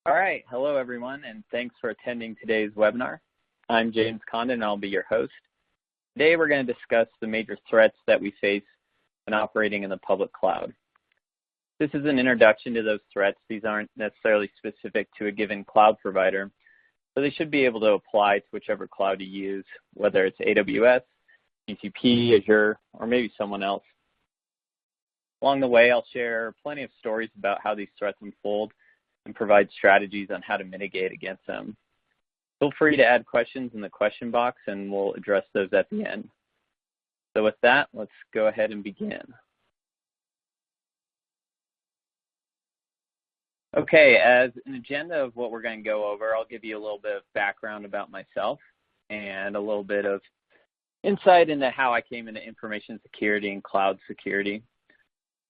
All right. Hello, everyone, and thanks for attending today's webinar. I'm James Condon, and I'll be your host. Today, we're going to discuss the major threats that we face when operating in the public cloud. This is an introduction to those threats. These aren't necessarily specific to a given cloud provider, so they should be able to apply to whichever cloud you use, whether it's AWS, GCP, Azure, or maybe someone else. Along the way, I'll share plenty of stories about how these threats unfold and provide strategies on how to mitigate against them. Feel free to add questions in the question box, and we'll address those at the end. So with that, let's go ahead and begin. Okay, as an agenda of what we're going to go over, I'll give you a little bit of background about myself and a little bit of insight into how I came into information security and cloud security.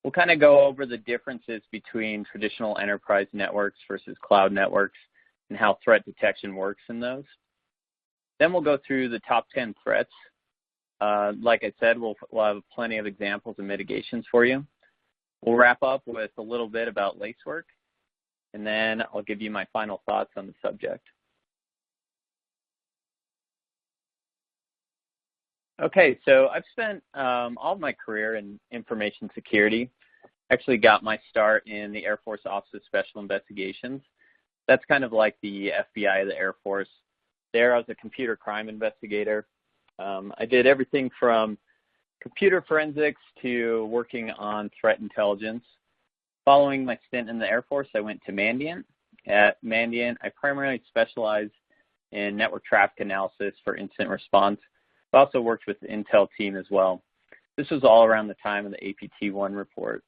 We'll kind of go over the differences between traditional enterprise networks versus cloud networks and how threat detection works in those. Then we'll go through the top 10 threats. Like I said, we'll have plenty of examples and mitigations for you. We'll wrap up with a little bit about Lacework, and then I'll give you my final thoughts on the subject. Okay, so I've spent all of my career in information security. Actually got my start in the Air Force Office of Special Investigations. That's kind of like the FBI of the Air Force. There I was a computer crime investigator. I did everything from computer forensics to working on threat intelligence. Following my stint in the Air Force, I went to Mandiant. At Mandiant, I primarily specialized in network traffic analysis for incident response. I also worked with the Intel team as well. This was all around the time of the APT-1 report.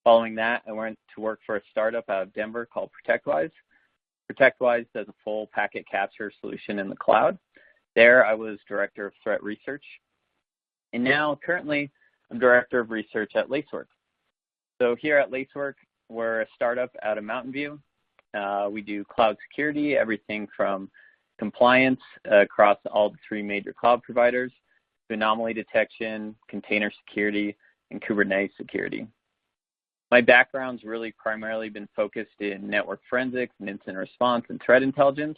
Following that, I went to work for a startup out of Denver called ProtectWise. ProtectWise does a full packet capture solution in the cloud. There, I was director of threat research. And now, currently, I'm director of research at Lacework. So here at Lacework, we're a startup out of Mountain View. We do cloud security, everything from compliance across all the three major cloud providers, to anomaly detection, container security, and Kubernetes security. My background's really primarily been focused in network forensics and incident response and threat intelligence.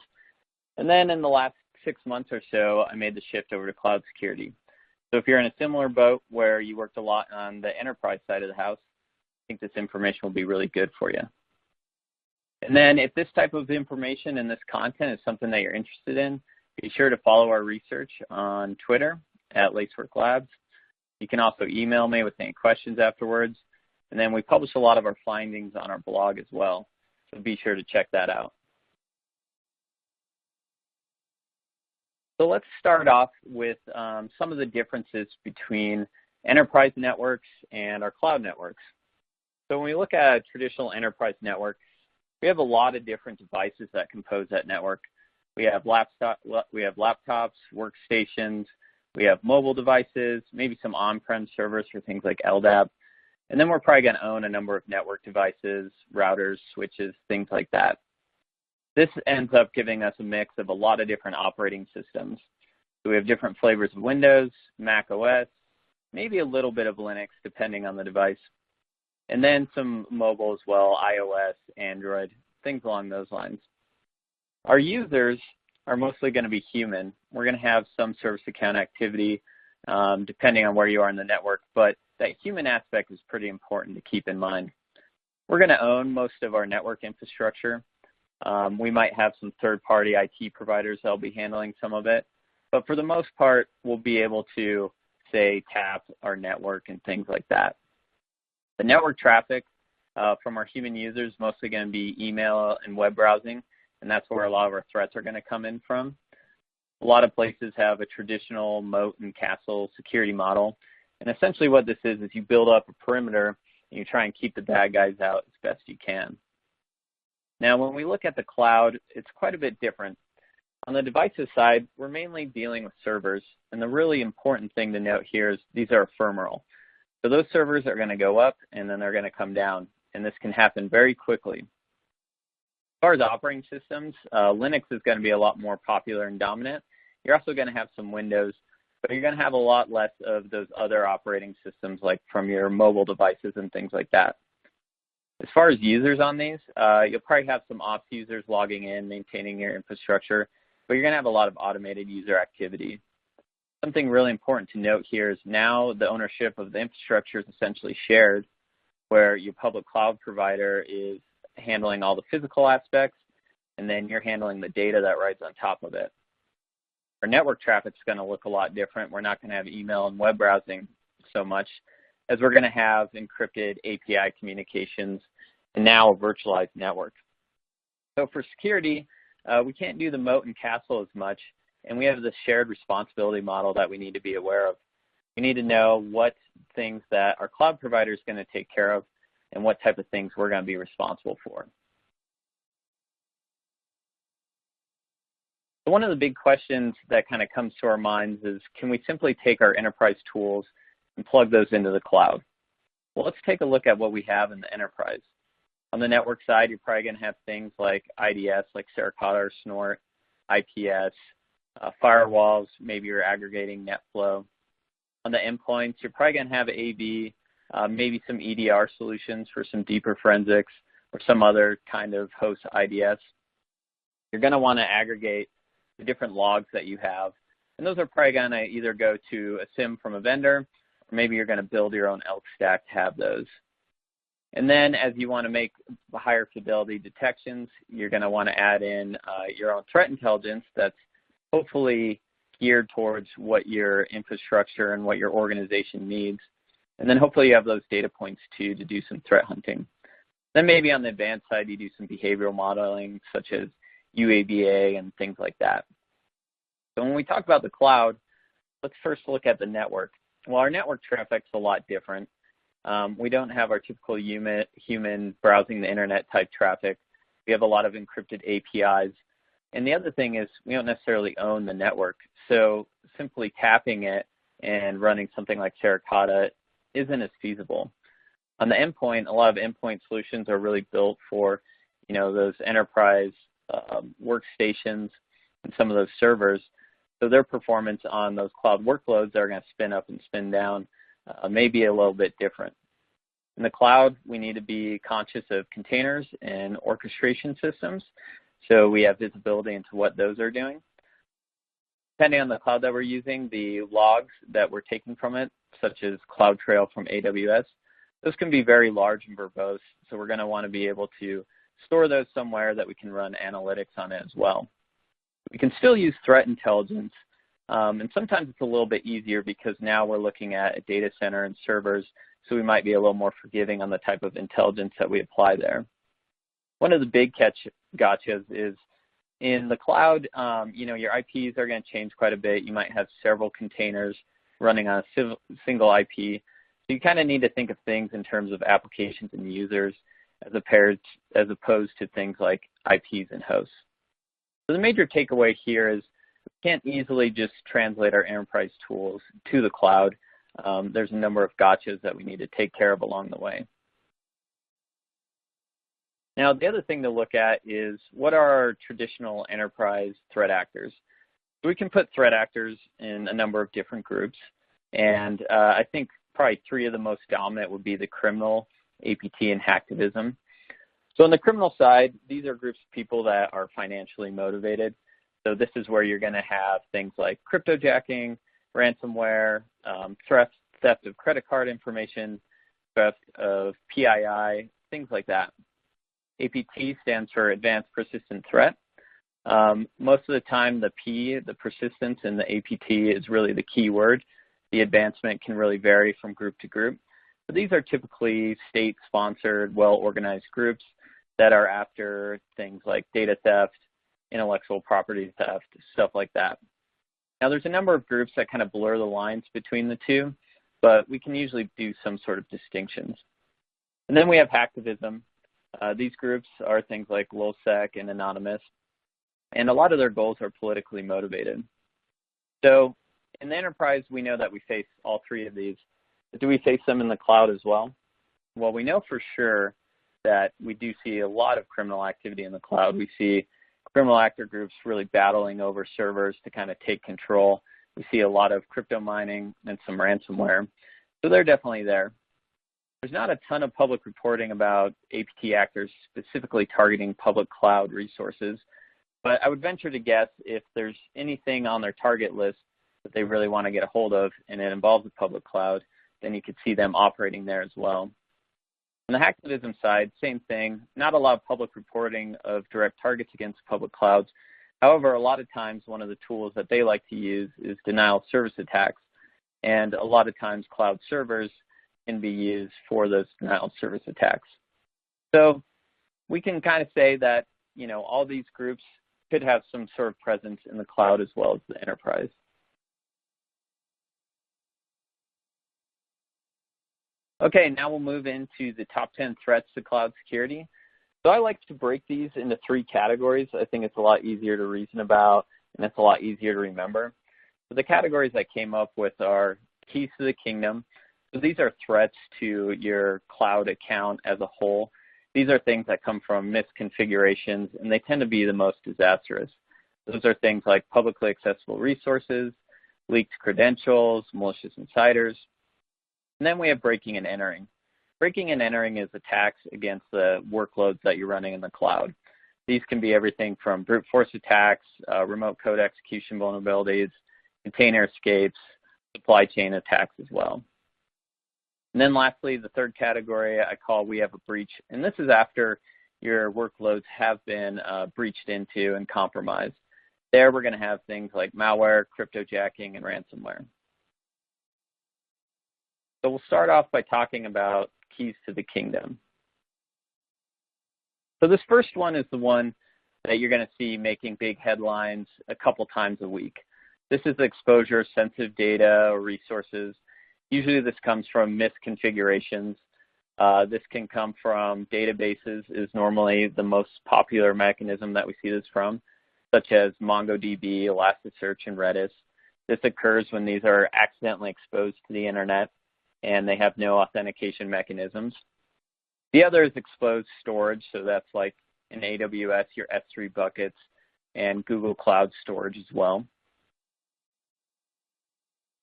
And then in the last 6 months or so, I made the shift over to cloud security. So if you're in a similar boat where you worked a lot on the enterprise side of the house, I think this information will be really good for you. And then if this type of information and this content is something that you're interested in, be sure to follow our research on Twitter at Lacework Labs. You can also email me with any questions afterwards. And then we publish a lot of our findings on our blog as well. So be sure to check that out. So let's start off with some of the differences between enterprise networks and our cloud networks. So when we look at a traditional enterprise network, we have a lot of different devices that compose that network. We have laptops, workstations, we have mobile devices, maybe some on-prem servers for things like LDAP. And then we're probably going to own a number of network devices, routers, switches, things like that. This ends up giving us a mix of a lot of different operating systems. So we have different flavors of Windows, Mac OS, maybe a little bit of Linux, depending on the device. And then some mobile as well, iOS, Android, things along those lines. Our users are mostly going to be human. We're going to have some service account activity depending on where you are in the network, but that human aspect is pretty important to keep in mind. We're going to own most of our network infrastructure. We might have some third-party IT providers that will be handling some of it, but for the most part, we'll be able to, say, tap our network and things like that. The network traffic from our human users is mostly going to be email and web browsing, and that's where a lot of our threats are going to come in from. A lot of places have a traditional moat and castle security model, and essentially what this is you build up a perimeter and you try and keep the bad guys out as best you can. Now, when we look at the cloud, it's quite a bit different. On the devices side, we're mainly dealing with servers, and the really important thing to note here is these are ephemeral. So those servers are going to go up and then they're going to come down, and this can happen very quickly. As far as operating systems, Linux is going to be a lot more popular and dominant. You're also going to have some Windows, but you're going to have a lot less of those other operating systems like from your mobile devices and things like that. As far as users on these, you'll probably have some ops users logging in, maintaining your infrastructure, but you're going to have a lot of automated user activity. Something really important to note here is now the ownership of the infrastructure is essentially shared, where your public cloud provider is handling all the physical aspects, and then you're handling the data that rides on top of it. Our network traffic is going to look a lot different. We're not going to have email and web browsing so much, as we're going to have encrypted API communications and now a virtualized network. So for security, we can't do the moat and castle as much, and we have this shared responsibility model that we need to be aware of. We need to know what things that our cloud provider is going to take care of and what type of things we're going to be responsible for. So one of the big questions that kind of comes to our minds is, can we simply take our enterprise tools and plug those into the cloud? Well, let's take a look at what we have in the enterprise. On the network side, you're probably going to have things like IDS, like Suricata or Snort, IPS, firewalls, maybe you're aggregating NetFlow. On the endpoints, you're probably going to have AV, maybe some EDR solutions for some deeper forensics or some other kind of host IDS. You're going to want to aggregate the different logs that you have, and those are probably going to either go to a SIM from a vendor, or maybe you're going to build your own elk stack to have those. And then as you want to make higher fidelity detections, you're going to want to add in your own threat intelligence that's hopefully geared towards what your infrastructure and what your organization needs. And then hopefully you have those data points too to do some threat hunting. Then maybe on the advanced side, you do some behavioral modeling such as UABA and things like that. So when we talk about the cloud, let's first look at the network. Well, our network traffic's a lot different. We don't have our typical human browsing the internet type traffic. We have a lot of encrypted APIs. And the other thing is we don't necessarily own the network. So simply tapping it and running something like Suricata isn't as feasible. On the endpoint, a lot of endpoint solutions are really built for, those enterprise workstations and some of those servers. So their performance on those cloud workloads that are going to spin up and spin down may be a little bit different. In the cloud, we need to be conscious of containers and orchestration systems, so we have visibility into what those are doing. Depending on the cloud that we're using, the logs that we're taking from it, such as CloudTrail from AWS, those can be very large and verbose, so we're going to want to be able to store those somewhere that we can run analytics on it as well. We can still use threat intelligence, and sometimes it's a little bit easier because now we're looking at a data center and servers, so we might be a little more forgiving on the type of intelligence that we apply there. One of the big gotchas is in the cloud, your IPs are going to change quite a bit. You might have several containers running on a single IP. So you kind of need to think of things in terms of applications and users as opposed to things like IPs and hosts. So the major takeaway here is we can't easily just translate our enterprise tools to the cloud. There's a number of gotchas that we need to take care of along the way. Now, the other thing to look at is what are our traditional enterprise threat actors? So we can put threat actors in a number of different groups, and I think probably three of the most dominant would be the criminal, APT, and hacktivism. So on the criminal side, these are groups of people that are financially motivated. So this is where you're going to have things like cryptojacking, ransomware, theft of credit card information, theft of PII, things like that. APT stands for Advanced Persistent Threat. Most of the time, the P, the persistence in the APT is really the key word. The advancement can really vary from group to group. But these are typically state-sponsored, well-organized groups that are after things like data theft, intellectual property theft, stuff like that. Now, there's a number of groups that kind of blur the lines between the two, but we can usually do some sort of distinctions. And then we have hacktivism. These groups are things like LulzSec and Anonymous, and a lot of their goals are politically motivated. So in the enterprise, we know that we face all three of these. But do we face them in the cloud as well? Well, we know for sure that we do see a lot of criminal activity in the cloud. We see criminal actor groups really battling over servers to kind of take control. We see a lot of crypto mining and some ransomware. So they're definitely there. There's not a ton of public reporting about APT actors specifically targeting public cloud resources, but I would venture to guess if there's anything on their target list that they really want to get a hold of and it involves the public cloud, then you could see them operating there as well. On the hacktivism side, same thing. Not a lot of public reporting of direct targets against public clouds. However, a lot of times one of the tools that they like to use is denial of service attacks. And a lot of times cloud servers can be used for those denial of service attacks. So we can kind of say that, all these groups could have some sort of presence in the cloud as well as the enterprise. Okay, now we'll move into the top 10 threats to cloud security. So I like to break these into 3 categories. I think it's a lot easier to reason about, and it's a lot easier to remember. So the categories I came up with are keys to the kingdom. So these are threats to your cloud account as a whole. These are things that come from misconfigurations, and they tend to be the most disastrous. Those are things like publicly accessible resources, leaked credentials, malicious insiders. And then we have breaking and entering. Breaking and entering is attacks against the workloads that you're running in the cloud. These can be everything from brute force attacks, remote code execution vulnerabilities, container escapes, supply chain attacks as well. And then lastly, the third category I call we have a breach. And this is after your workloads have been breached into and compromised. There we're going to have things like malware, cryptojacking, and ransomware. So we'll start off by talking about keys to the kingdom. So this first one is the one that you're going to see making big headlines a couple times a week. This is exposure of sensitive data or resources. Usually this comes from misconfigurations. This can come from databases is normally the most popular mechanism that we see this from, such as MongoDB, Elasticsearch, and Redis. This occurs when these are accidentally exposed to the internet and they have no authentication mechanisms. The other is exposed storage, so that's like in AWS, your S3 buckets, and Google Cloud Storage as well.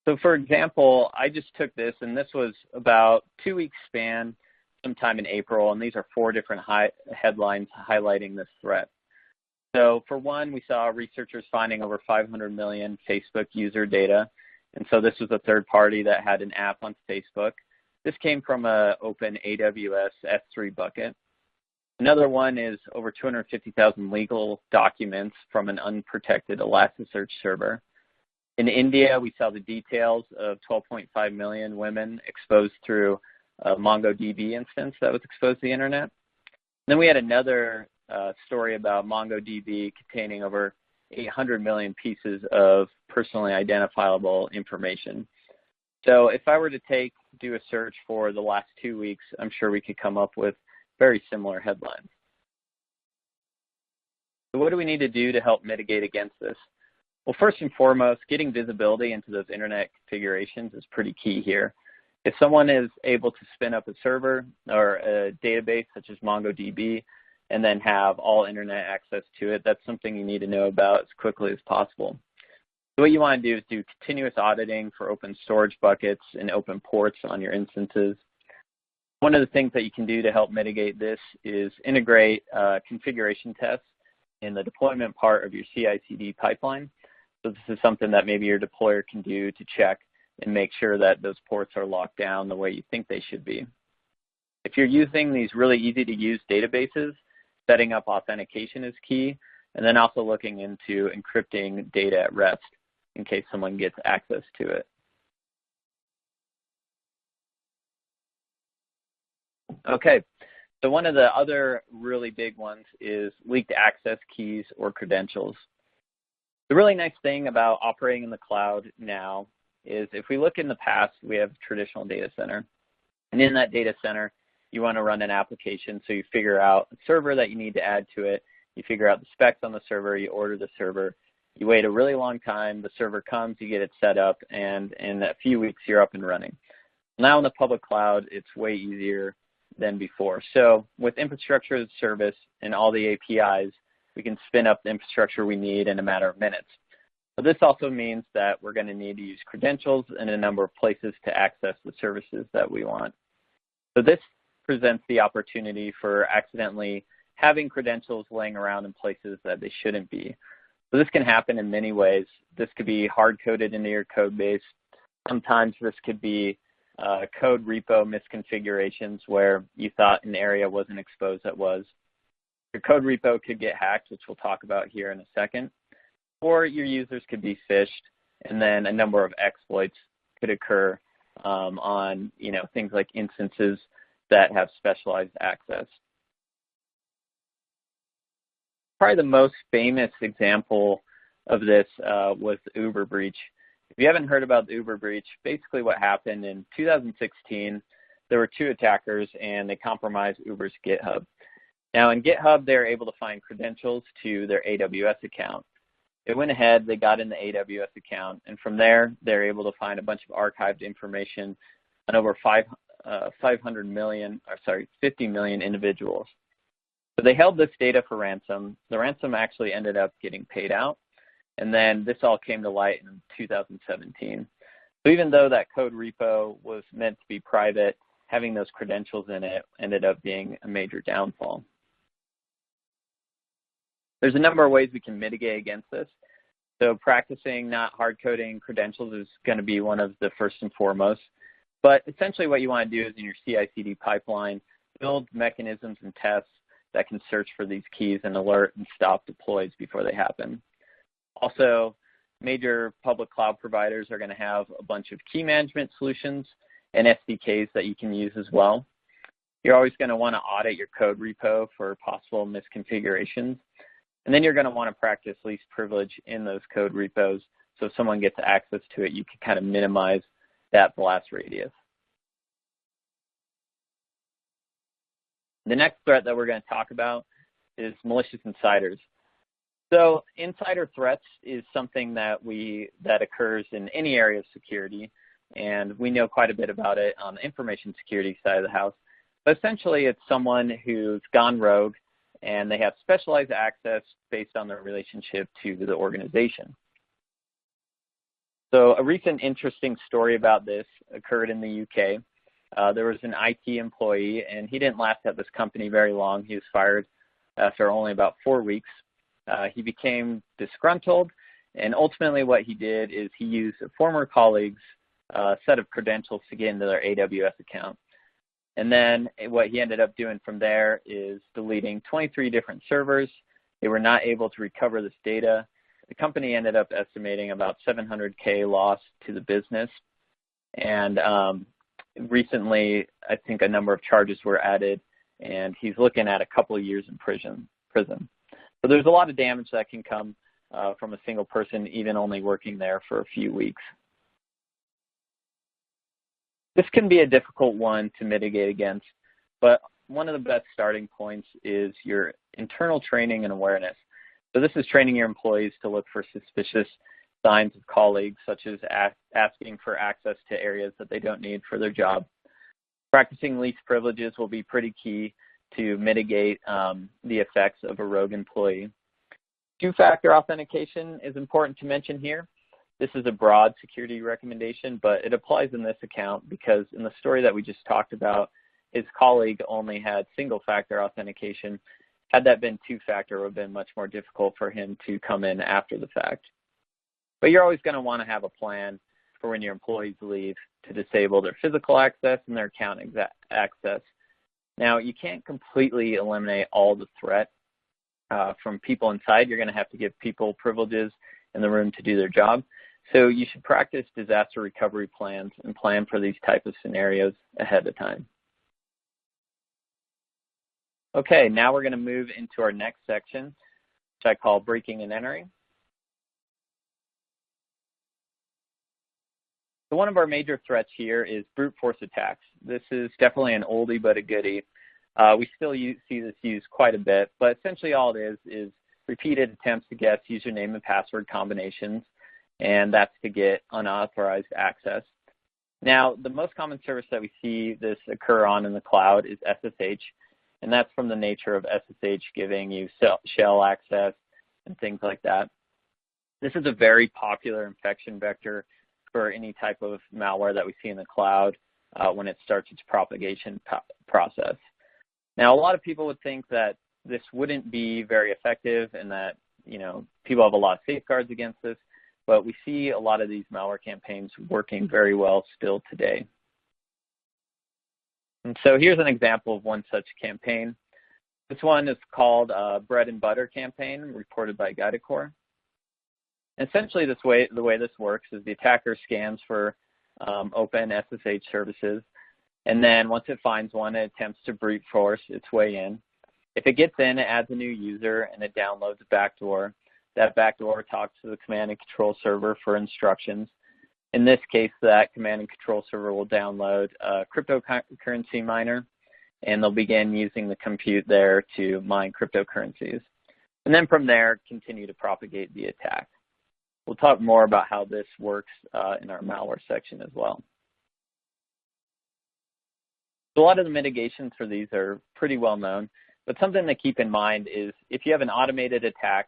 So for example, I just took this, and this was about 2-week span, sometime in April, and these are 4 different headlines highlighting this threat. So for one, we saw researchers finding over 500 million Facebook user data. And so this was a third party that had an app on Facebook. This came from an open AWS S3 bucket. Another one is over 250,000 legal documents from an unprotected Elasticsearch server. In India, we saw the details of 12.5 million women exposed through a MongoDB instance that was exposed to the internet. And then we had another story about MongoDB containing over 800 million pieces of personally identifiable information. So if I were to do a search for the last 2 weeks, I'm sure we could come up with very similar headlines. So what do we need to do to help mitigate against this? Well, first and foremost, getting visibility into those internet configurations is pretty key here. If someone is able to spin up a server or a database such as MongoDB and then have all internet access to it, that's something you need to know about as quickly as possible. So what you want to do is do continuous auditing for open storage buckets and open ports on your instances. One of the things that you can do to help mitigate this is integrate configuration tests in the deployment part of your CI/CD pipeline. So this is something that maybe your deployer can do to check and make sure that those ports are locked down the way you think they should be. If you're using these really easy-to-use databases, setting up authentication is key, and then also looking into encrypting data at rest in case someone gets access to it. Okay, so one of the other really big ones is leaked access keys or credentials. The really nice thing about operating in the cloud now is if we look in the past, we have a traditional data center. And in that data center, you want to run an application, so you figure out a server that you need to add to it, you figure out the specs on the server, you order the server, you wait a really long time, the server comes, you get it set up, and in a few weeks, you're up and running. Now in the public cloud, it's way easier than before. So with infrastructure as a service and all the APIs, we can spin up the infrastructure we need in a matter of minutes. But this also means that we're going to need to use credentials in a number of places to access the services that we want. So this presents the opportunity for accidentally having credentials laying around in places that they shouldn't be. So this can happen in many ways. This could be hard-coded into your code base. Sometimes this could be code repo misconfigurations where you thought an area wasn't exposed that was. Your code repo could get hacked, which we'll talk about here in a second. Or your users could be phished, and then a number of exploits could occur on things like instances that have specialized access. Probably the most famous example of this was the Uber breach. If you haven't heard about the Uber breach, basically what happened in 2016, there were two attackers and they compromised Uber's GitHub. Now in GitHub, they were able to find credentials to their AWS account. They went ahead, they got in the AWS account, and from there, they're able to find a bunch of archived information on over 50 million individuals. So they held this data for ransom. The ransom actually ended up getting paid out, and then this all came to light in 2017. So even though that code repo was meant to be private, having those credentials in it ended up being a major downfall. There's a number of ways we can mitigate against this. So practicing not hard coding credentials is going to be one of the first and foremost. But essentially what you want to do is in your CI/CD pipeline, build mechanisms and tests that can search for these keys and alert and stop deploys before they happen. Also, major public cloud providers are going to have a bunch of key management solutions and SDKs that you can use as well. You're always going to want to audit your code repo for possible misconfigurations. And then you're going to want to practice least privilege in those code repos. So if someone gets access to it, you can kind of minimize that blast radius. The next threat that we're going to talk about is malicious insiders. So insider threats is something that occurs in any area of security, and we know quite a bit about it on the information security side of the house. But essentially, it's someone who's gone rogue, and they have specialized access based on their relationship to the organization. So a recent interesting story about this occurred in the UK. There was an IT employee, and he didn't last at this company very long. He was fired after only about 4 weeks. He became disgruntled, and ultimately what he did is he used a former colleague's set of credentials to get into their AWS account. And then what he ended up doing from there is deleting 23 different servers. They were not able to recover this data. The company ended up estimating about $700K loss to the business. And recently, I think a number of charges were added, and he's looking at a couple of years in prison. So there's a lot of damage that can come from a single person, even only working there for a few weeks. This can be a difficult one to mitigate against, but one of the best starting points is your internal training and awareness. So this is training your employees to look for suspicious signs of colleagues, such as asking for access to areas that they don't need for their job. Practicing least privileges will be pretty key to mitigate the effects of a rogue employee. Two-factor authentication is important to mention here. This is a broad security recommendation, but it applies in this account because in the story that we just talked about, his colleague only had single-factor authentication. Had that been two-factor, it would have been much more difficult for him to come in after the fact. But you're always going to want to have a plan for when your employees leave to disable their physical access and their account access. Now, you can't completely eliminate all the threat from people inside. You're going to have to give people privileges in the room to do their job. So you should practice disaster recovery plans and plan for these type of scenarios ahead of time. Okay, now we're going to move into our next section, which I call breaking and entering. So one of our major threats here is brute force attacks. This is definitely an oldie but a goodie. We still see this used quite a bit, but essentially all it is repeated attempts to guess username and password combinations, and that's to get unauthorized access. Now, the most common service that we see this occur on in the cloud is SSH, and that's from the nature of SSH giving you shell access and things like that. This is a very popular infection vector for any type of malware that we see in the cloud. when it starts its propagation process. Now, a lot of people would think that this wouldn't be very effective and that, people have a lot of safeguards against this, but we see a lot of these malware campaigns working very well still today. And so here's an example of one such campaign. This one is called Bread and Butter Campaign, reported by Guidecore. Essentially, the way this works is the attacker scans for open SSH services, and then once it finds one, it attempts to brute force its way in. If it gets in, it adds a new user, and it downloads a backdoor. That backdoor talks to the command and control server for instructions. In this case, that command and control server will download a cryptocurrency miner, and they'll begin using the compute there to mine cryptocurrencies. And then from there, continue to propagate the attack. We'll talk more about how this works in our malware section as well. So a lot of the mitigations for these are pretty well known, but something to keep in mind is if you have an automated attack,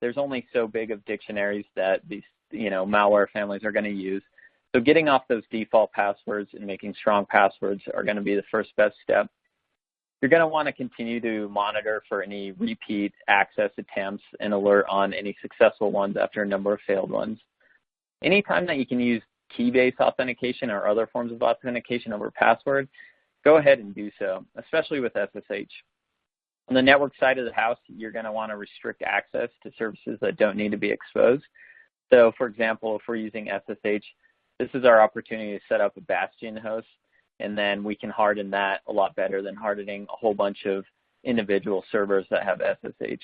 there's only so big of dictionaries that these malware families are going to use. So getting off those default passwords and making strong passwords are going to be the first best step. You're going to want to continue to monitor for any repeat access attempts and alert on any successful ones after a number of failed ones. Anytime that you can use key-based authentication or other forms of authentication over password, go ahead and do so, especially with SSH. On the network side of the house, you're going to want to restrict access to services that don't need to be exposed. So, for example, if we're using SSH, this is our opportunity to set up a bastion host, and then we can harden that a lot better than hardening a whole bunch of individual servers that have SSH.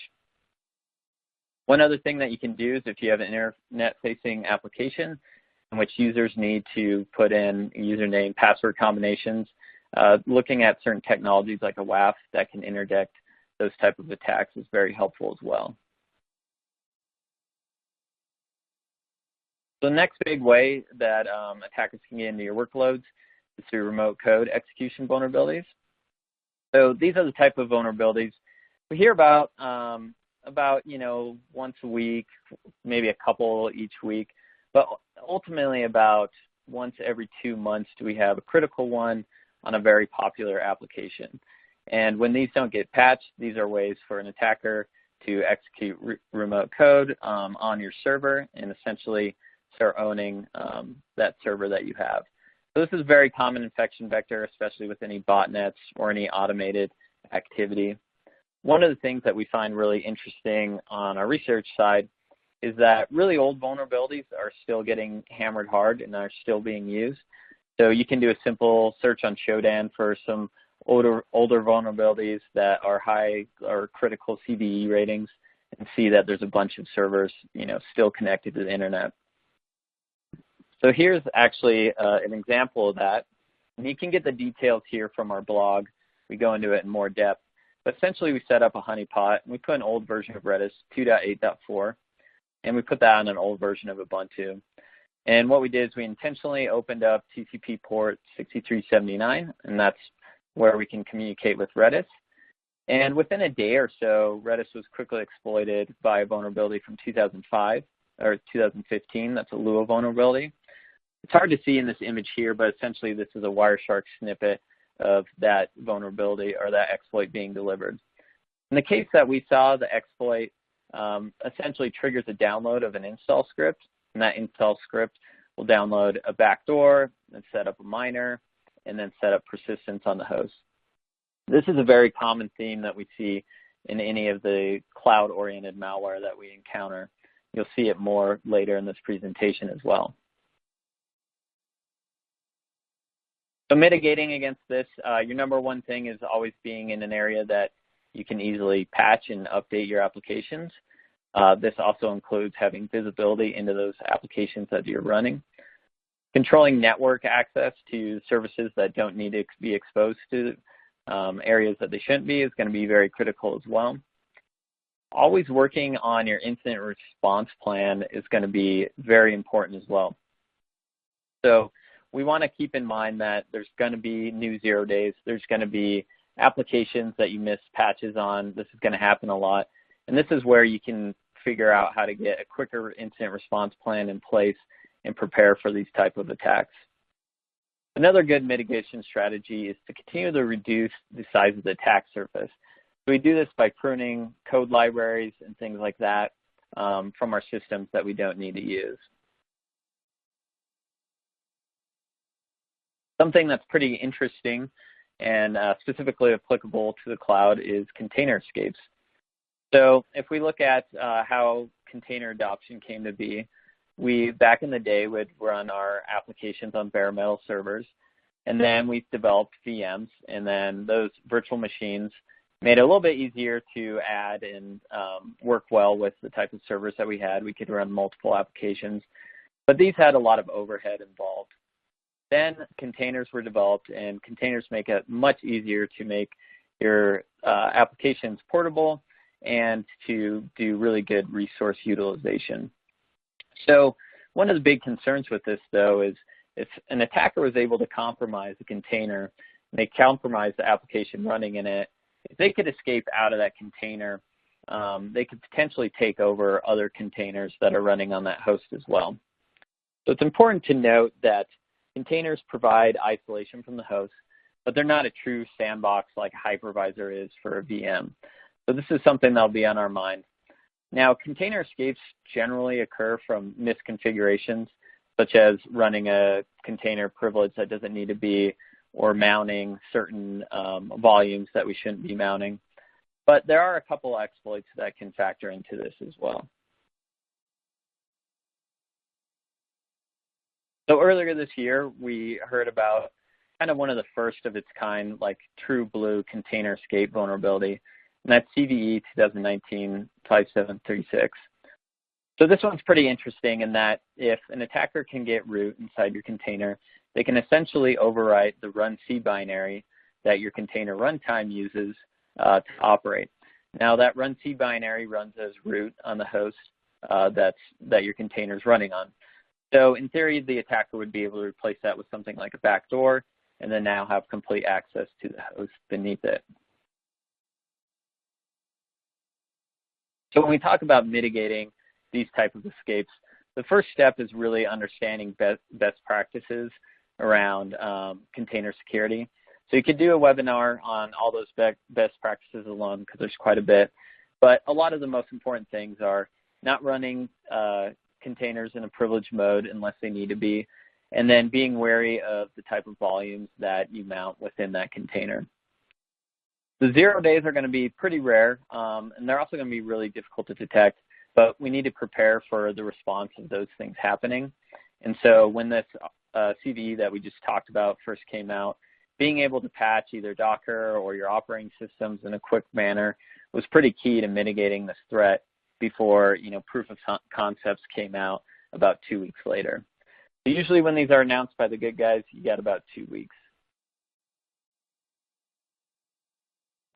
One other thing that you can do is if you have an internet-facing application in which users need to put in username, password combinations, looking at certain technologies like a WAF that can interdict those type of attacks is very helpful as well. So the next big way that attackers can get into your workloads is through remote code execution vulnerabilities. So these are the type of vulnerabilities we hear about once a week, maybe a couple each week, but ultimately about once every 2 months do we have a critical one on a very popular application. And when these don't get patched, these are ways for an attacker to execute remote code on your server and essentially start owning that server that you have. So this is a very common infection vector, especially with any botnets or any automated activity. One of the things that we find really interesting on our research side is that really old vulnerabilities are still getting hammered hard and are still being used. So you can do a simple search on Shodan for some older vulnerabilities that are high or critical CVE ratings and see that there's a bunch of servers, still connected to the internet. So here's actually an example of that. And you can get the details here from our blog. We go into it in more depth. But essentially, we set up a honeypot, and we put an old version of Redis 2.8.4, and we put that on an old version of Ubuntu. And what we did is we intentionally opened up TCP port 6379, and that's where we can communicate with Redis. And within a day or so, Redis was quickly exploited by a vulnerability from 2005 or 2015. That's a Lua vulnerability. It's hard to see in this image here, but essentially this is a Wireshark snippet of that vulnerability or that exploit being delivered. In the case that we saw, the exploit essentially triggers a download of an install script, and that install script will download a backdoor and set up a miner and then set up persistence on the host. This is a very common theme that we see in any of the cloud-oriented malware that we encounter. You'll see it more later in this presentation as well. So mitigating against this, your number one thing is always being in an area that you can easily patch and update your applications. This also includes having visibility into those applications that you're running. Controlling network access to services that don't need to be exposed to areas that they shouldn't be is going to be very critical as well. Always working on your incident response plan is going to be very important as well. So we want to keep in mind that there's going to be new 0 days. There's going to be applications that you miss patches on. This is going to happen a lot. And this is where you can figure out how to get a quicker incident response plan in place and prepare for these type of attacks. Another good mitigation strategy is to continue to reduce the size of the attack surface. So we do this by pruning code libraries and things like that from our systems that we don't need to use. Something that's pretty interesting and specifically applicable to the cloud is container escapes. So if we look at how container adoption came to be, we, back in the day, would run our applications on bare metal servers, and then we developed VMs, and then those virtual machines made it a little bit easier to add and work well with the type of servers that we had. We could run multiple applications, but these had a lot of overhead involved. Then containers were developed, and containers make it much easier to make your applications portable and to do really good resource utilization. So one of the big concerns with this, though, is if an attacker was able to compromise a container, and they compromise the application running in it, if they could escape out of that container, they could potentially take over other containers that are running on that host as well. So it's important to note that containers provide isolation from the host, but they're not a true sandbox like a hypervisor is for a VM. So this is something that'll be on our mind. Now, container escapes generally occur from misconfigurations, such as running a container privilege that doesn't need to be, or mounting certain volumes that we shouldn't be mounting. But there are a couple exploits that can factor into this as well. So earlier this year, we heard about kind of one of the first of its kind, like true blue container escape vulnerability, and that's CVE 2019-5736. So this one's pretty interesting in that if an attacker can get root inside your container, they can essentially overwrite the run C binary that your container runtime uses to operate. Now that run C binary runs as root on the host that your container is running on. So in theory, the attacker would be able to replace that with something like a backdoor and then now have complete access to the host beneath it. So when we talk about mitigating these type of escapes, the first step is really understanding best practices around container security. So you could do a webinar on all those best practices alone because there's quite a bit. But a lot of the most important things are not running containers in a privileged mode unless they need to be, and then being wary of the type of volumes that you mount within that container. The 0 days are going to be pretty rare, and they're also going to be really difficult to detect, but we need to prepare for the response of those things happening. And so when this CVE that we just talked about first came out, being able to patch either Docker or your operating systems in a quick manner was pretty key to mitigating this threat before proof of concepts came out about 2 weeks later. So usually when these are announced by the good guys, you got about 2 weeks.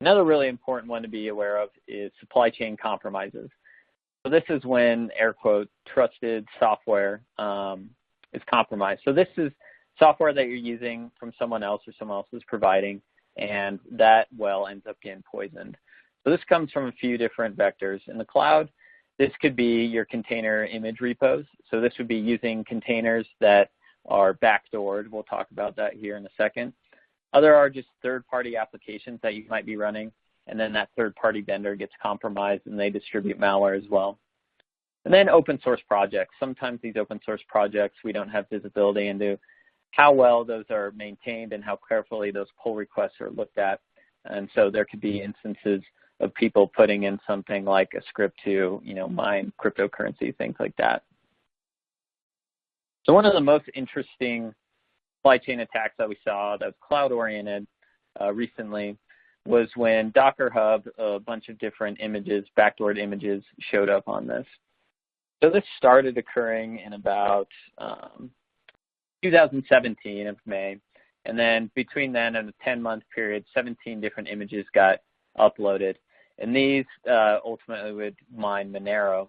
Another really important one to be aware of is supply chain compromises. So this is when, air quote, trusted software is compromised. So this is software that you're using from someone else or someone else is providing, and that well ends up getting poisoned. So this comes from a few different vectors. In the cloud, this could be your container image repos. So this would be using containers that are backdoored. We'll talk about that here in a second. Other are just third-party applications that you might be running, and then that third-party vendor gets compromised and they distribute malware as well. And then open source projects. Sometimes these open source projects, we don't have visibility into how well those are maintained and how carefully those pull requests are looked at. And so there could be instances of people putting in something like a script to, mine cryptocurrency, things like that. So one of the most interesting supply chain attacks that we saw that was cloud-oriented recently was when Docker Hub, a bunch of different images, backdoored images, showed up on this. So this started occurring in about 2017 of May, and then between then and a 10-month period, 17 different images got uploaded, and these ultimately would mine Monero.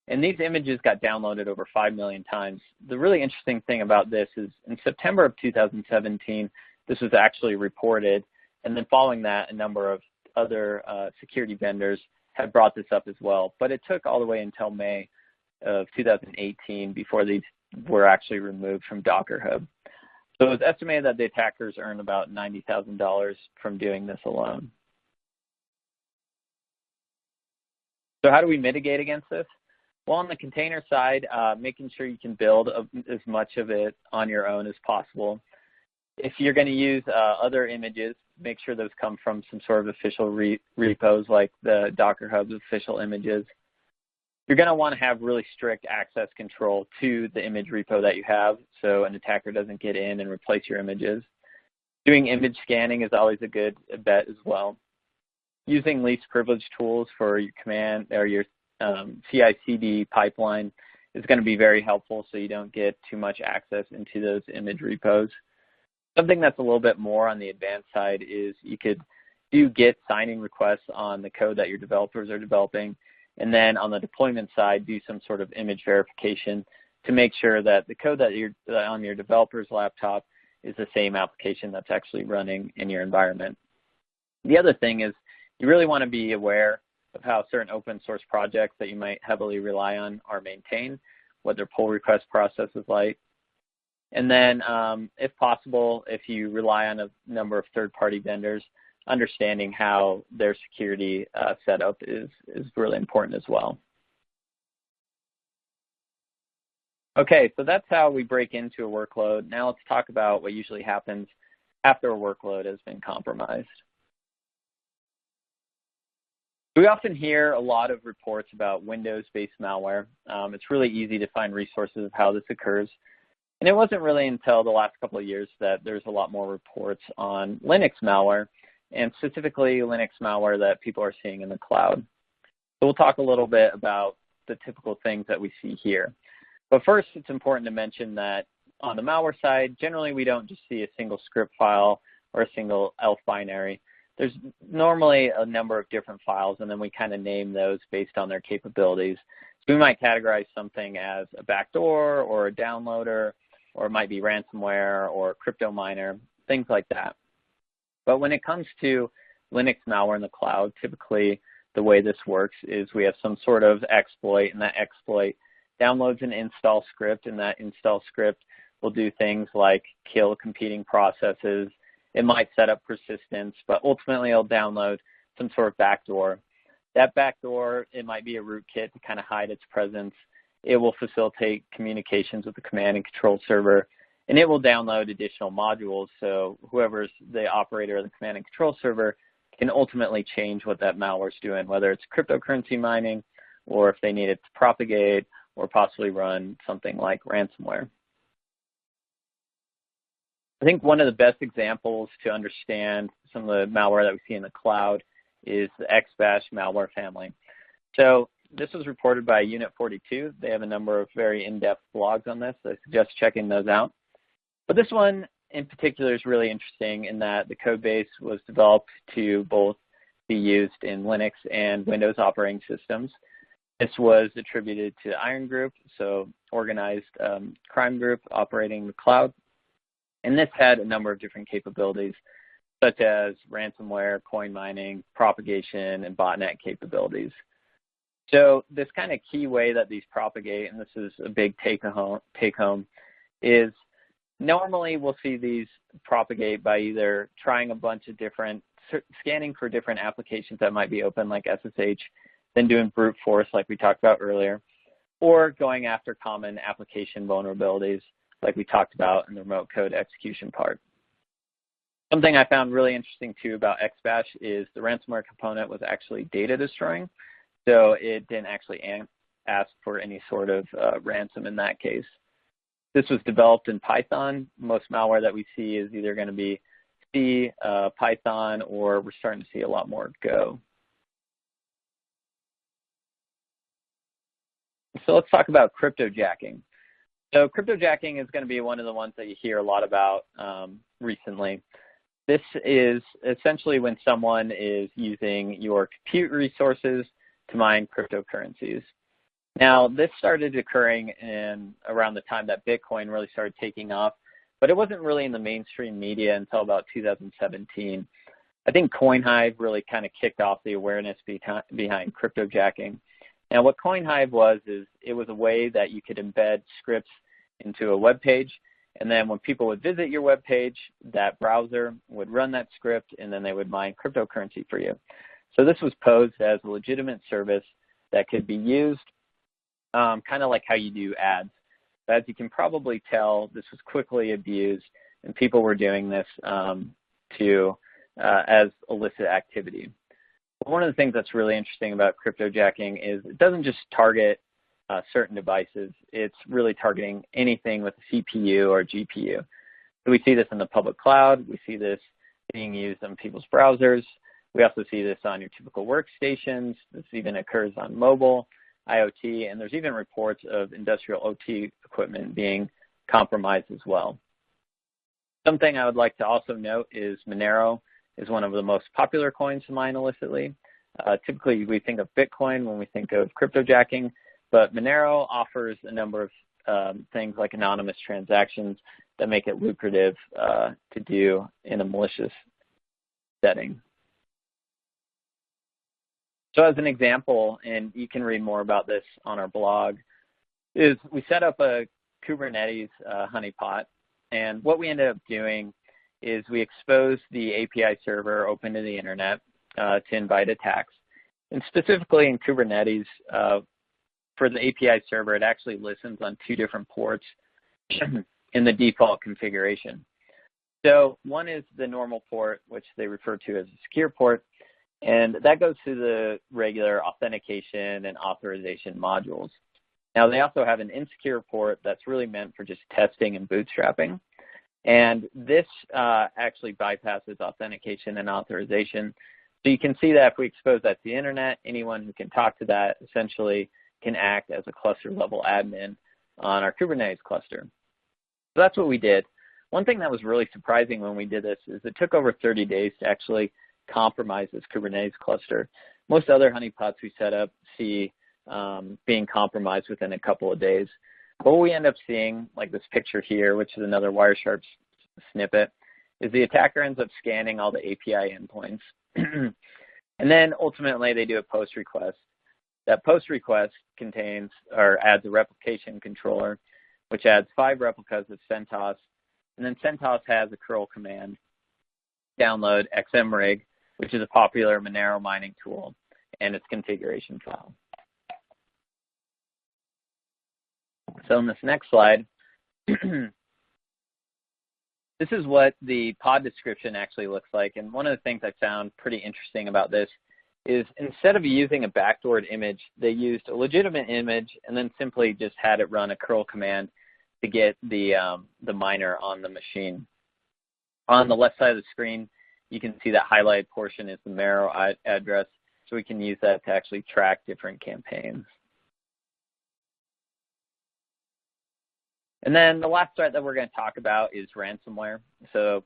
And these images got downloaded over 5 million times. The really interesting thing about this is in September of 2017, this was actually reported, and then following that, a number of other security vendors had brought this up as well. But it took all the way until May of 2018 before these were actually removed from Docker Hub. So it's estimated that the attackers earn about $90,000 from doing this alone. So how do we mitigate against this? Well, on the container side, making sure you can build as much of it on your own as possible. If you're going to use other images, make sure those come from some sort of official repos like the Docker Hub's official images. You're going to want to have really strict access control to the image repo that you have so an attacker doesn't get in and replace your images. Doing image scanning is always a good bet as well. Using least privilege tools for your command or your CI/CD pipeline is going to be very helpful so you don't get too much access into those image repos. Something that's a little bit more on the advanced side is you could do Git signing requests on the code that your developers are developing, and then on the deployment side, do some sort of image verification to make sure that the code that on your developer's laptop is the same application that's actually running in your environment. The other thing is you really want to be aware of how certain open source projects that you might heavily rely on are maintained, what their pull request process is like. And then, if possible, if you rely on a number of third-party vendors, understanding how their security setup is really important as well. Okay, so that's how we break into a workload. Now let's talk about what usually happens after a workload has been compromised. We often hear a lot of reports about Windows-based malware. It's really easy to find resources of how this occurs. And it wasn't really until the last couple of years that there's a lot more reports on Linux malware, and specifically Linux malware that people are seeing in the cloud. So we'll talk a little bit about the typical things that we see here. But first, it's important to mention that on the malware side, generally we don't just see a single script file or a single ELF binary. There's normally a number of different files, and then we kind of name those based on their capabilities. So we might categorize something as a backdoor or a downloader, or it might be ransomware or crypto miner, things like that. But when it comes to Linux malware in the cloud, typically the way this works is we have some sort of exploit, and that exploit downloads an install script, and that install script will do things like kill competing processes. It might set up persistence, but ultimately it'll download some sort of backdoor. That backdoor, it might be a rootkit to kind of hide its presence. It will facilitate communications with the command and control server, and it will download additional modules, so whoever's the operator of the command and control server can ultimately change what that malware is doing, whether it's cryptocurrency mining or if they need it to propagate or possibly run something like ransomware. I think one of the best examples to understand some of the malware that we see in the cloud is the Exbash malware family. So this was reported by Unit 42. They have a number of very in-depth blogs on this. I suggest checking those out. But this one in particular is really interesting in that the code base was developed to both be used in Linux and Windows operating systems. This was attributed to Iron Group, so organized crime group operating the cloud. And this had a number of different capabilities, such as ransomware, coin mining, propagation, and botnet capabilities. So this kind of key way that these propagate, and this is a big take-home, is normally we'll see these propagate by either trying a bunch of different, scanning for different applications that might be open like SSH, then doing brute force like we talked about earlier, or going after common application vulnerabilities like we talked about in the remote code execution part. Something I found really interesting too about Exbash is the ransomware component was actually data destroying. So it didn't actually ask for any sort of ransom in that case. This was developed in Python. Most malware that we see is either going to be C, Python, or we're starting to see a lot more Go. So let's talk about cryptojacking. So cryptojacking is going to be one of the ones that you hear a lot about recently. This is essentially when someone is using your compute resources to mine cryptocurrencies. Now, this started occurring in around the time that Bitcoin really started taking off, but it wasn't really in the mainstream media until about 2017. I think CoinHive really kind of kicked off the awareness behind cryptojacking. Now, what CoinHive was is it was a way that you could embed scripts into a web page, And then when people would visit your web page, that browser would run that script, and then they would mine cryptocurrency for you. So this was posed as a legitimate service that could be used kind of like how you do ads. But as you can probably tell, this was quickly abused, and people were doing this as illicit activity. But one of the things that's really interesting about cryptojacking is it doesn't just target certain devices. It's really targeting anything with a CPU or GPU. So we see this in the public cloud. We see this being used on people's browsers. We also see this on your typical workstations. This even occurs on mobile, IoT, and there's even reports of industrial OT equipment being compromised as well. Something I would like to also note is Monero is one of the most popular coins to mine illicitly. Typically, we think of Bitcoin when we think of cryptojacking, but Monero offers a number of things like anonymous transactions that make it lucrative to do in a malicious setting. So as an example, and you can read more about this on our blog, is we set up a Kubernetes honeypot, and what we ended up doing is we exposed the API server open to the internet to invite attacks. And specifically in Kubernetes, for the API server, it actually listens on 2 different ports in the default configuration. So one is the normal port, which they refer to as a secure port, and that goes to the regular authentication and authorization modules. Now, they also have an insecure port that's really meant for just testing and bootstrapping. And this actually bypasses authentication and authorization. So you can see that if we expose that to the internet, anyone who can talk to that essentially can act as a cluster level admin on our Kubernetes cluster. So that's what we did. One thing that was really surprising when we did this is it took over 30 days to actually compromise this Kubernetes cluster. Most other honeypots we set up see being compromised within a couple of days. But what we end up seeing, like this picture here, which is another Wireshark snippet, is the attacker ends up scanning all the API endpoints. And then ultimately they do a post request. That post request contains or adds a replication controller, which adds 5 replicas of CentOS. And then CentOS has a curl command, download xmrig, which is a popular Monero mining tool, and its configuration file. So in this next slide, this is what the pod description actually looks like. And one of the things I found pretty interesting about this is instead of using a backdoored image, they used a legitimate image and then simply just had it run a curl command to get the miner on the machine. On the left side of the screen, you can see that highlighted portion is the Monero address, so we can use that to actually track different campaigns. And then the last threat that we're going to talk about is ransomware. So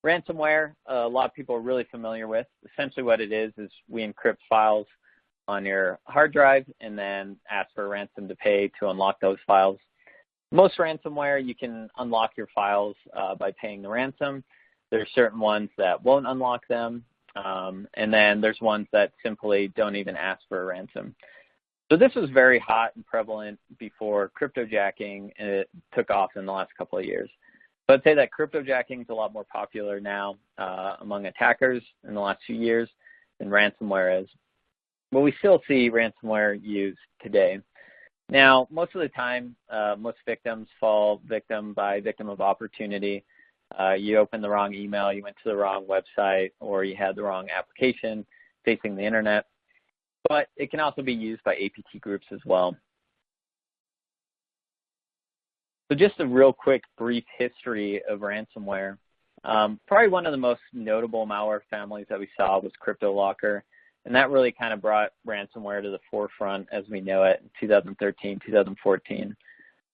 ransomware, a lot of people are really familiar with. Essentially what it is we encrypt files on your hard drive and then ask for a ransom to pay to unlock those files. Most ransomware, you can unlock your files by paying the ransom. There's certain ones that won't unlock them, and then there's ones that simply don't even ask for a ransom. So this was very hot and prevalent before cryptojacking, and it took off in the last couple of years. So I'd say that cryptojacking is a lot more popular now among attackers in the last few years than ransomware is. But we still see ransomware used today. Now, most of the time, most victims fall victim of opportunity. You opened the wrong email, you went to the wrong website, or you had the wrong application facing the internet. But it can also be used by APT groups as well. So just a real quick, brief history of ransomware. Probably one of the most notable malware families that we saw was CryptoLocker, and that really kind of brought ransomware to the forefront as we know it in 2013, 2014.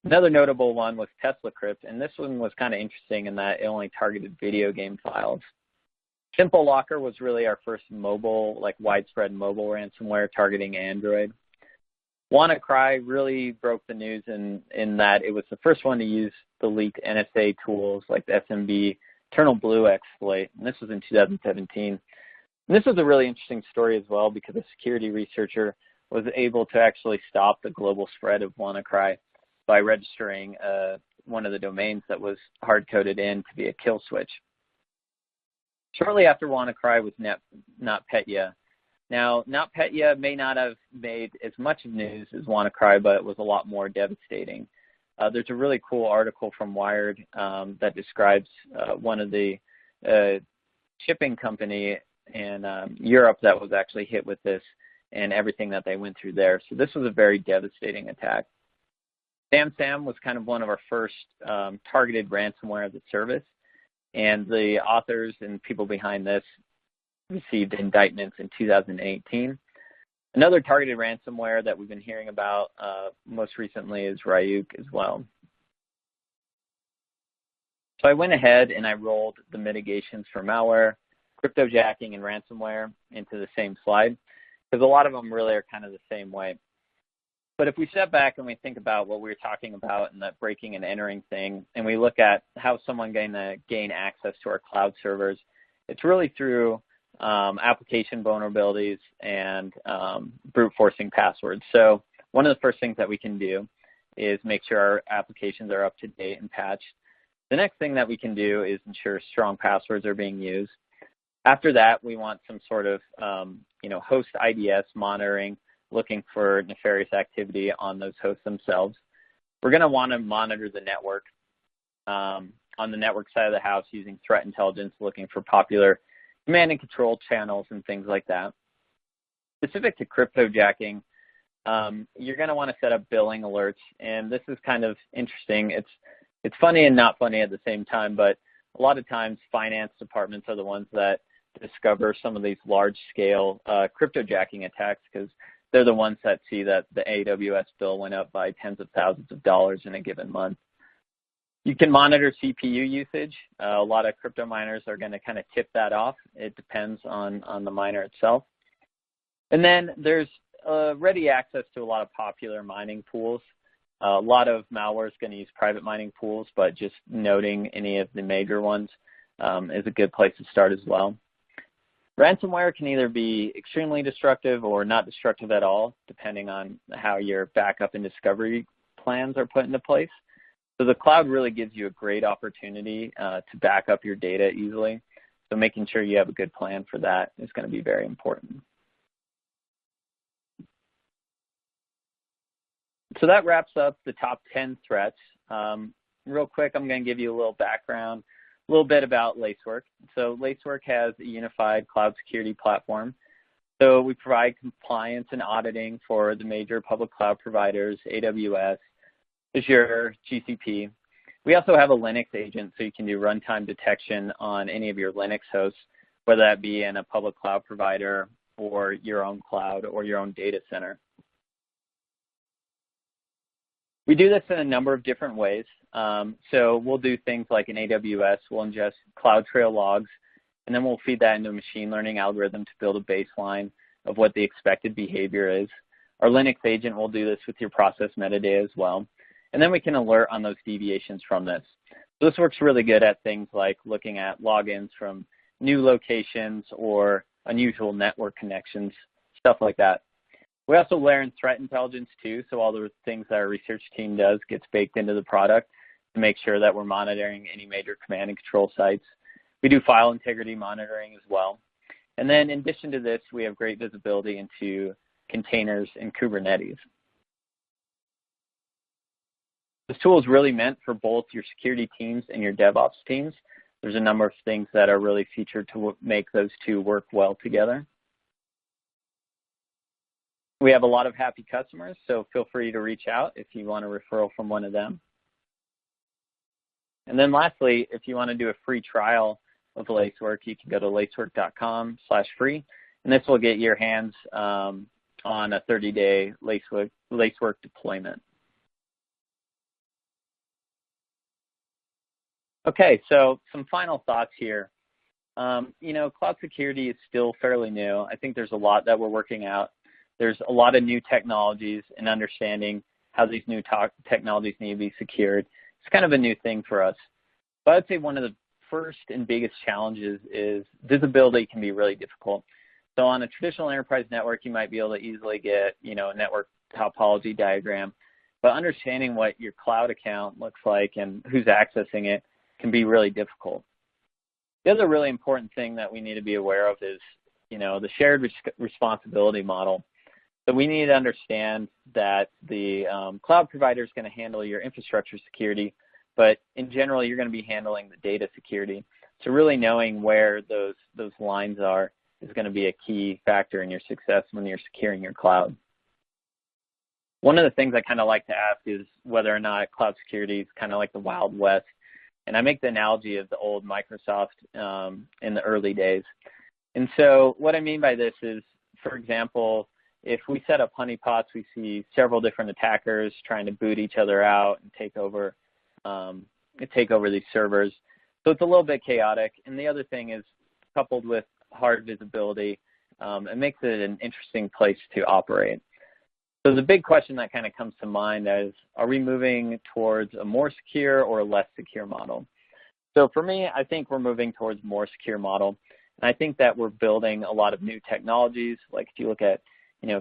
Another notable one was TeslaCrypt, and this one was kind of interesting in that it only targeted video game files. Simple Locker was really our first mobile, like widespread mobile ransomware targeting Android. WannaCry really broke the news in that it was the first one to use the leaked NSA tools like the SMB Eternal Blue exploit, and this was in 2017. And this was a really interesting story as well because a security researcher was able to actually stop the global spread of WannaCry by registering a one of the domains that was hard-coded in to be a kill switch. Shortly after WannaCry was NotPetya. Now, NotPetya may not have made as much news as WannaCry, but it was a lot more devastating. There's a really cool article from Wired that describes one of the shipping company in Europe that was actually hit with this and everything that they went through there. So this was a very devastating attack. SamSam was kind of one of our first targeted ransomware as a service, and the authors and people behind this received indictments in 2018. Another targeted ransomware that we've been hearing about most recently is Ryuk as well. So I went ahead and I rolled the mitigations for malware, cryptojacking, and ransomware into the same slide, because a lot of them really are kind of the same way. But if we step back and we think about what we were talking about in that breaking and entering thing, and we look at how someone going to gain access to our cloud servers, it's really through application vulnerabilities and brute forcing passwords. So one of the first things that we can do is make sure our applications are up to date and patched. The next thing that we can do is ensure strong passwords are being used. After that, we want some sort of host IDS monitoring, looking for nefarious activity on those hosts themselves. We're going to want to monitor the network on the network side of the house using threat intelligence, looking for popular command and control channels and things like that. Specific to cryptojacking, you're going to want to set up billing alerts, and this is kind of interesting. It's funny and not funny at the same time, but a lot of times finance departments are the ones that discover some of these large-scale cryptojacking attacks, because they're the ones that see that the AWS bill went up by tens of thousands of dollars in a given month. You can monitor CPU usage. A lot of crypto miners are going to kind of tip that off. It depends on the miner itself. And then there's ready access to a lot of popular mining pools. A lot of malware is going to use private mining pools, but just noting any of the major ones is a good place to start as well. Ransomware can either be extremely destructive or not destructive at all, depending on how your backup and discovery plans are put into place. So the cloud really gives you a great opportunity to back up your data easily. So making sure you have a good plan for that is going to be very important. So that wraps up the top 10 threats. Real quick, I'm going to give you a little background, a little bit about Lacework. So Lacework has a unified cloud security platform. So we provide compliance and auditing for the major public cloud providers, AWS, Azure, GCP. We also have a Linux agent, so you can do runtime detection on any of your Linux hosts, whether that be in a public cloud provider or your own cloud or your own data center. We do this in a number of different ways. So we'll do things like in AWS, we'll ingest CloudTrail logs, and then we'll feed that into a machine learning algorithm to build a baseline of what the expected behavior is. Our Linux agent will do this with your process metadata as well. And then we can alert on those deviations from this. So this works really good at things like looking at logins from new locations or unusual network connections, stuff like that. We also layer in threat intelligence too, so all the things that our research team does gets baked into the product to make sure that we're monitoring any major command and control sites. We do file integrity monitoring as well. And then in addition to this, we have great visibility into containers and Kubernetes. This tool is really meant for both your security teams and your DevOps teams. There's a number of things that are really featured to make those two work well together. We have a lot of happy customers, so feel free to reach out if you want a referral from one of them. And then lastly, if you want to do a free trial of Lacework, you can go to lacework.com/free, and this will get your hands on a 30-day Lacework deployment. Okay, so some final thoughts here. Cloud security is still fairly new. I think there's a lot that we're working out. There's a lot of new technologies and understanding how these new technologies need to be secured. It's kind of a new thing for us. But I'd say one of the first and biggest challenges is visibility can be really difficult. So on a traditional enterprise network, you might be able to easily get, a network topology diagram. but understanding what your cloud account looks like and who's accessing it can be really difficult. The other really important thing that we need to be aware of is, the shared responsibility model. So we need to understand that the cloud provider is going to handle your infrastructure security, but in general, you're going to be handling the data security. So really knowing where those lines are is going to be a key factor in your success when you're securing your cloud. One of the things I kind of like to ask is whether or not cloud security is kind of like the Wild West. And I make the analogy of the old Microsoft in the early days. And so what I mean by this is, for example, if we set up honeypots, we see several different attackers trying to boot each other out and take over these servers. So it's a little bit chaotic. And the other thing is, coupled with hard visibility, it makes it an interesting place to operate. So the big question that kind of comes to mind is, are we moving towards a more secure or a less secure model? So for me, I think we're moving towards a more secure model. And I think that we're building a lot of new technologies. Like if you look at,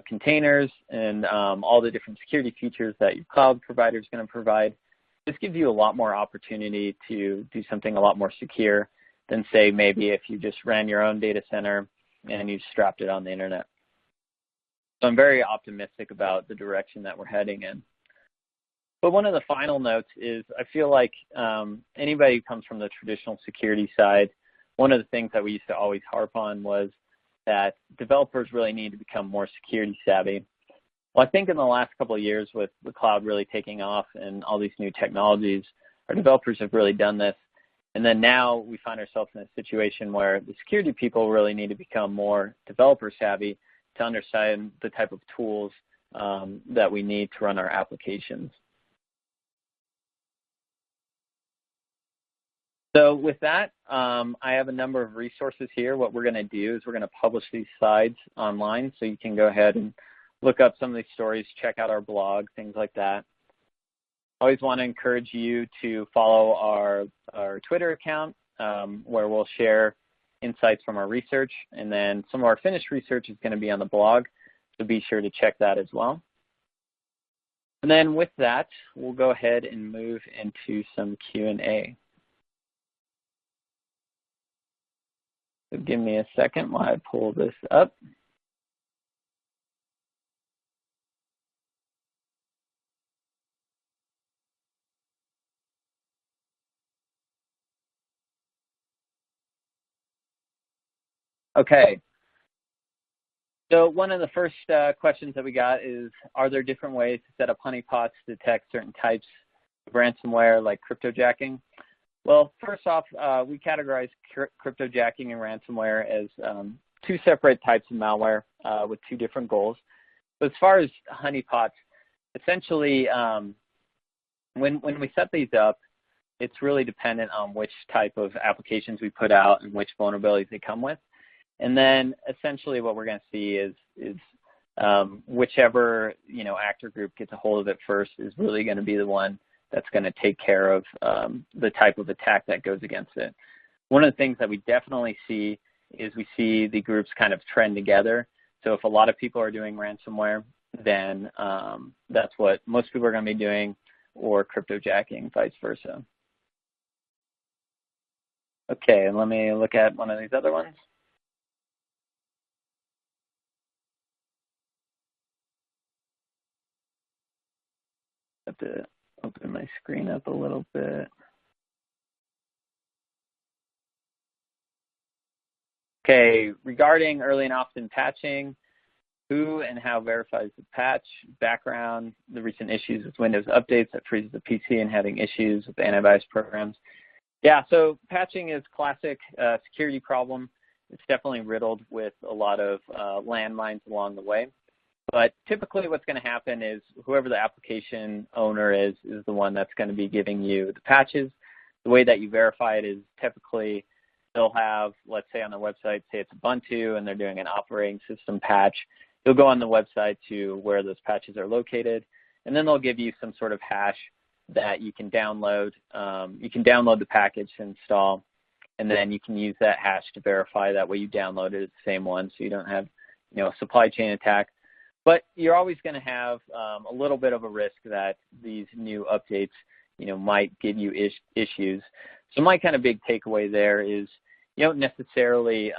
containers and all the different security features that your cloud provider is going to provide, this gives you a lot more opportunity to do something a lot more secure than, say, maybe if you just ran your own data center and you strapped it on the internet. So I'm very optimistic about the direction that we're heading in. But one of the final notes is I feel like anybody who comes from the traditional security side, one of the things that we used to always harp on was that developers really need to become more security savvy. Well, I think in the last couple of years with the cloud really taking off and all these new technologies, our developers have really done this. And then now we find ourselves in a situation where the security people really need to become more developer savvy to understand the type of tools that we need to run our applications. So with that, I have a number of resources here. What we're going to do is we're going to publish these slides online, so you can go ahead and look up some of these stories, check out our blog, things like that. I always want to encourage you to follow our Twitter account, where we'll share insights from our research, and then some of our finished research is going to be on the blog, so be sure to check that as well. And then with that, we'll go ahead and move into some Q&A. So give me a second while I pull this up. Okay. So one of the first questions that we got is, are there different ways to set up honeypots to detect certain types of ransomware like cryptojacking? Well, first off, we categorize cryptojacking and ransomware as two separate types of malware with two different goals. But as far as honeypots, essentially, when we set these up, it's really dependent on which type of applications we put out and which vulnerabilities they come with. And then essentially what we're going to see is whichever actor group gets a hold of it first is really going to be the one that's going to take care of the type of attack that goes against it. One of the things that we definitely see is we see the groups kind of trend together. So if a lot of people are doing ransomware, then that's what most people are going to be doing, or cryptojacking, vice versa. Okay, and let me look at one of these other ones. I have to open my screen up a little bit. Okay, regarding early and often patching, who and how verifies the patch, background, the recent issues with Windows updates that freezes the PC and having issues with antivirus programs. Yeah, so patching is classic security problem. It's definitely riddled with a lot of landmines along the way. But typically what's going to happen is whoever the application owner is the one that's going to be giving you the patches. The way that you verify it is typically they'll have, let's say on their website, say it's Ubuntu and they're doing an operating system patch. You'll go on the website to where those patches are located, and then they'll give you some sort of hash that you can download. You can download the package to install, and then you can use that hash to verify that what you downloaded is the same one, so you don't have a supply chain attack. But you're always going to have a little bit of a risk that these new updates, might give you issues. So my kind of big takeaway there is you don't necessarily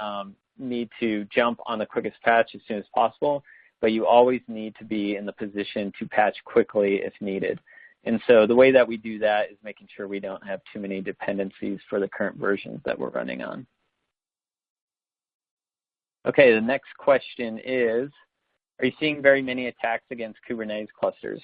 need to jump on the quickest patch as soon as possible, but you always need to be in the position to patch quickly if needed. And so the way that we do that is making sure we don't have too many dependencies for the current versions that we're running on. Okay, the next question is, are you seeing very many attacks against Kubernetes clusters?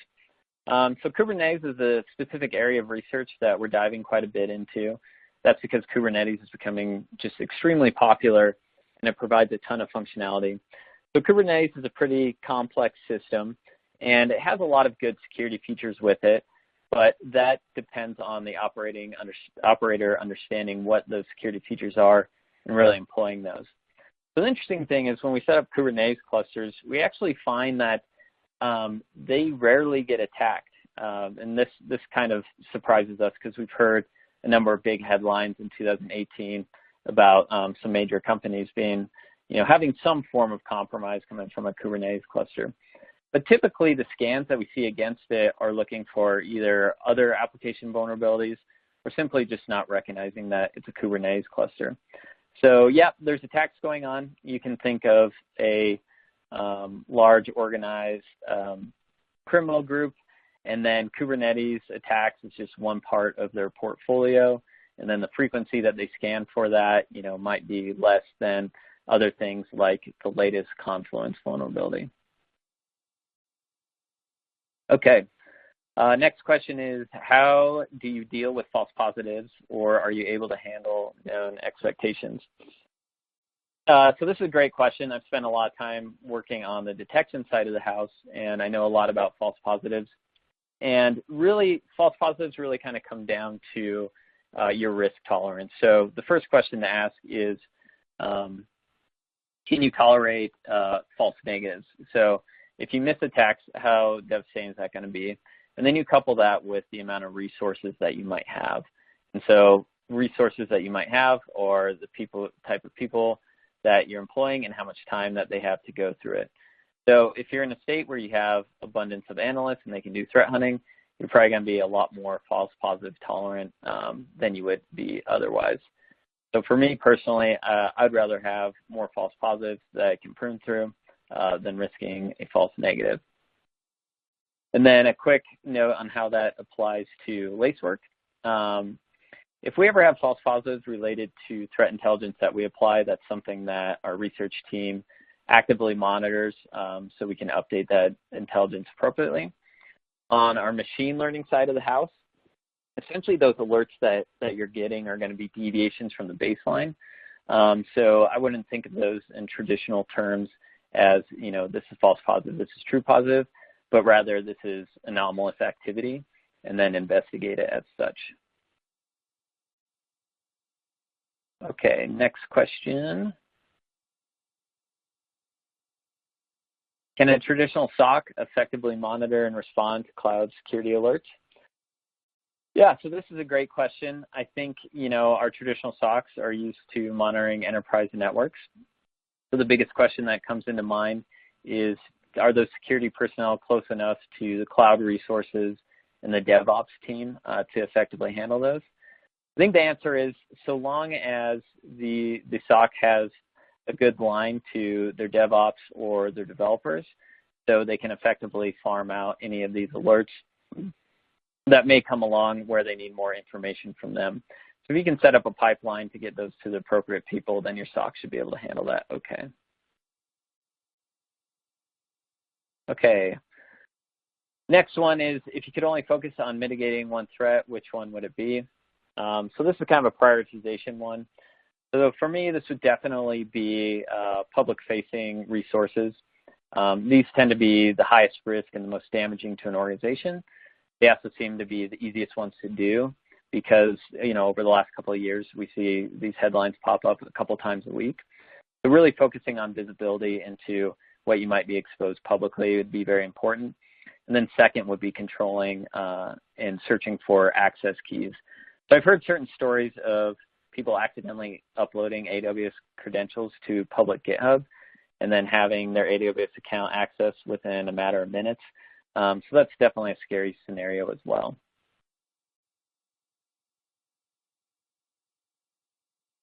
So Kubernetes is a specific area of research that we're diving quite a bit into. That's because Kubernetes is becoming just extremely popular, and it provides a ton of functionality. So Kubernetes is a pretty complex system, and it has a lot of good security features with it, but that depends on the operator understanding what those security features are and really employing those. So the interesting thing is when we set up Kubernetes clusters, we actually find that they rarely get attacked. And this kind of surprises us because we've heard a number of big headlines in 2018 about some major companies being, having some form of compromise coming from a Kubernetes cluster. But typically the scans that we see against it are looking for either other application vulnerabilities or simply just not recognizing that it's a Kubernetes cluster. So yeah, there's attacks going on. You can think of a large organized criminal group, and then Kubernetes attacks is just one part of their portfolio. And then the frequency that they scan for that, might be less than other things like the latest Confluence vulnerability. Okay, next question is, how do you deal with false positives, or are you able to handle known expectations? So this is a great question. I've spent a lot of time working on the detection side of the house, and I know a lot about false positives. And really, false positives really kind of come down to your risk tolerance. So the first question to ask is, can you tolerate false negatives? So if you miss attacks, how devastating is that going to be? And then you couple that with the amount of resources that you might have. And so resources that you might have are the type of people that you're employing and how much time that they have to go through it. So if you're in a state where you have abundance of analysts and they can do threat hunting, you're probably going to be a lot more false positive tolerant than you would be otherwise. So for me personally, I'd rather have more false positives that I can prune through than risking a false negative. And then a quick note on how that applies to Lacework. If we ever have false positives related to threat intelligence that we apply, that's something that our research team actively monitors so we can update that intelligence appropriately. On our machine learning side of the house, essentially those alerts that you're getting are going to be deviations from the baseline. So I wouldn't think of those in traditional terms as, this is false positive, this is true positive, but rather this is anomalous activity, and then investigate it as such. Okay, next question. Can a traditional SOC effectively monitor and respond to cloud security alerts? Yeah, so this is a great question. I think, our traditional SOCs are used to monitoring enterprise networks. So the biggest question that comes into mind is, are those security personnel close enough to the cloud resources and the DevOps team to effectively handle those? I think the answer is, so long as the SOC has a good line to their DevOps or their developers, so they can effectively farm out any of these alerts that may come along where they need more information from them. So if you can set up a pipeline to get those to the appropriate people, then your SOC should be able to handle that okay. Okay. Next one is, if you could only focus on mitigating one threat, which one would it be? So this is kind of a prioritization one. So for me, this would definitely be public-facing resources. These tend to be the highest risk and the most damaging to an organization. They also seem to be the easiest ones to do because, over the last couple of years, we see these headlines pop up a couple times a week. So really focusing on visibility into what you might be exposed publicly would be very important. And then second would be controlling and searching for access keys. So I've heard certain stories of people accidentally uploading AWS credentials to public GitHub. and then having their AWS account accessed within a matter of minutes. So that's definitely a scary scenario as well.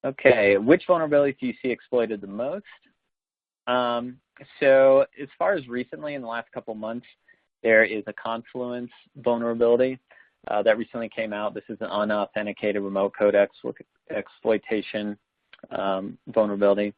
Okay, which vulnerabilities do you see exploited the most? So as far as recently, in the last couple months, there is a Confluence vulnerability that recently came out. This is an unauthenticated remote code exploitation vulnerability.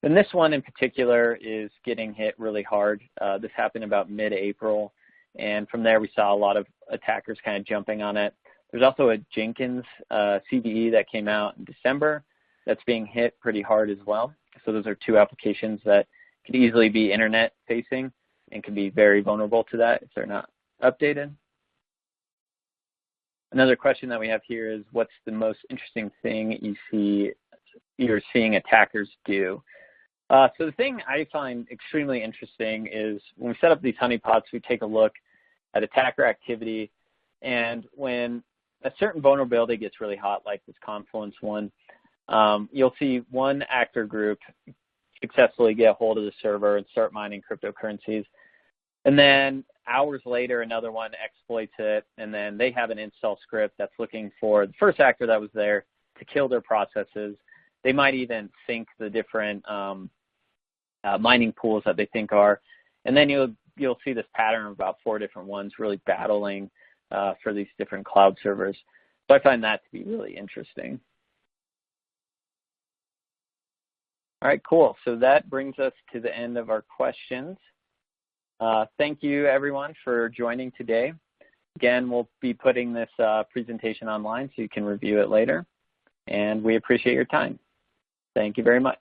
And this one in particular is getting hit really hard. This happened about mid-April, and from there we saw a lot of attackers kind of jumping on it. There's also a Jenkins CVE that came out in December that's being hit pretty hard as well. So those are two applications that could easily be internet-facing and can be very vulnerable to that if they're not updated. Another question that we have here is, what's the most interesting thing you're seeing attackers do? So the thing I find extremely interesting is when we set up these honeypots, we take a look at attacker activity, and when a certain vulnerability gets really hot, like this Confluence one, you'll see one actor group successfully get a hold of the server and start mining cryptocurrencies. And then hours later, another one exploits it, and then they have an install script that's looking for the first actor that was there to kill their processes. They might even sync the different mining pools that they think are. And then you'll see this pattern of about 4 different ones really battling for these different cloud servers. So I find that to be really interesting. All right, cool. So that brings us to the end of our questions. Thank you, everyone, for joining today. Again, we'll be putting this presentation online so you can review it later. And we appreciate your time. Thank you very much.